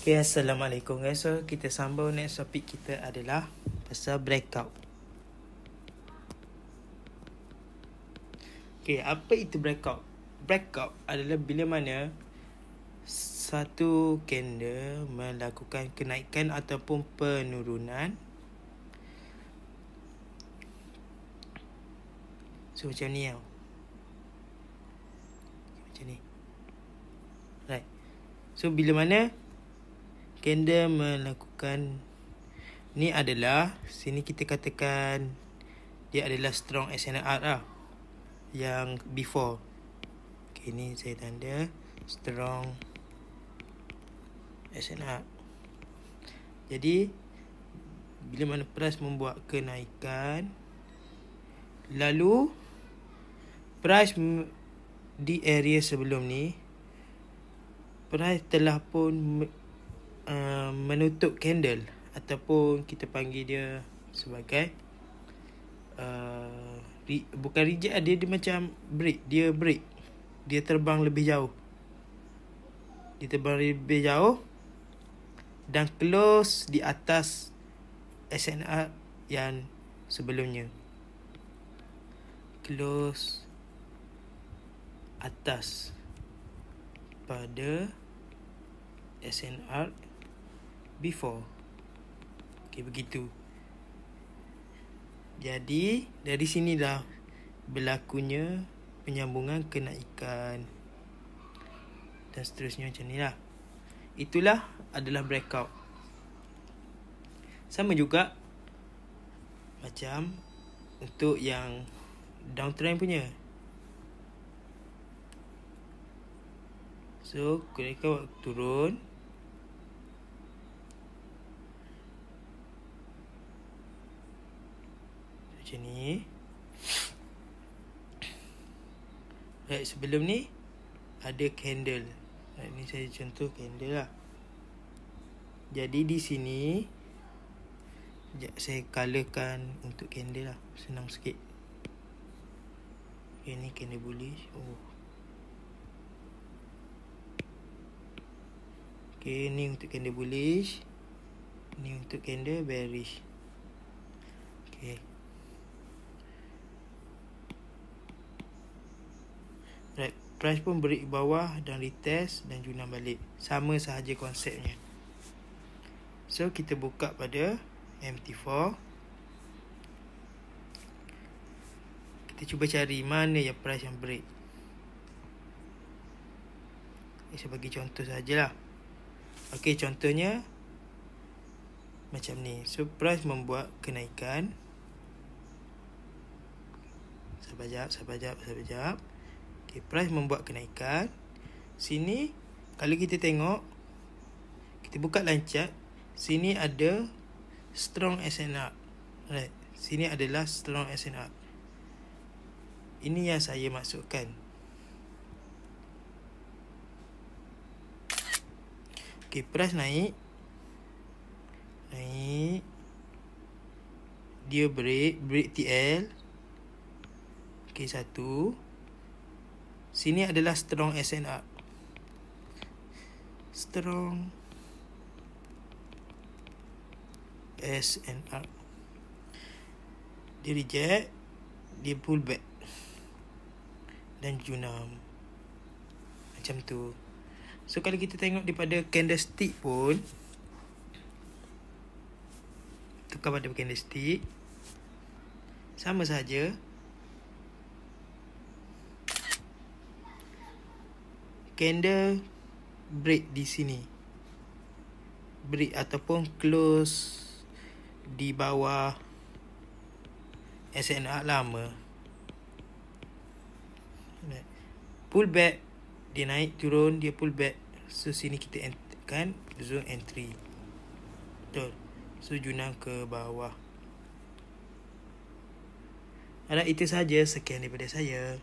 Okay, Assalamualaikum guys. So kita sambung, next topik kita adalah pasal breakout. Okay, apa itu breakout? Breakout adalah bila mana satu candle melakukan kenaikan ataupun penurunan. So macam ni tau. Macam ni. Right. So bila mana candle melakukan, ni adalah, sini kita katakan dia adalah strong SNR lah, yang before. Okay, ni saya tanda strong SNR. Jadi bila mana price membuat kenaikan, lalu price di area sebelum ni, price telah pun menutup candle, ataupun kita panggil dia sebagai bukan reject, dia macam break. Dia terbang lebih jauh. Dan close di atas SNR yang sebelumnya. Close atas pada SNR before. Okay, begitu. Jadi dari sinilah berlakunya penyambungan kenaikan dan seterusnya macam ni lah. Itulah adalah breakout. Sama juga macam untuk yang downtrend punya. So mereka waktu turun, macam ni. Right, sebelum ni ada candle. Right, ni saya contoh candle lah. Jadi di sini, sekejap saya colourkan untuk candle lah, senang sikit. Okay, ni candle bullish. Okay, ni untuk candle bullish, ni untuk candle bearish. Okay. Right, price pun break bawah dan retest dan junam balik. Sama sahaja konsepnya. So kita buka pada MT4. Kita cuba cari mana yang price yang break. Saya bagi contoh sajalah. Okey, contohnya macam ni. So price membuat kenaikan. Sabar jap. Okay, price membuat kenaikan. Sini kalau kita tengok, kita buka line chart, sini ada strong SNR. Right, sini adalah strong SNR. Ini yang saya masukkan. Okay, price naik. Dia break TL. Okay, satu. Sini adalah strong SNR. Strong SNR. Dia reject, dia pull back dan junam. Macam tu. So kalau kita tengok daripada candlestick pun, tukar pada candlestick, sama saja. Candle break di sini, break ataupun close di bawah SNR lama. Pull back, dia naik turun, dia pull back. So sini kita kan zone entry. Betul. So junam ke bawah. Alright, itu saja. Sekian daripada saya.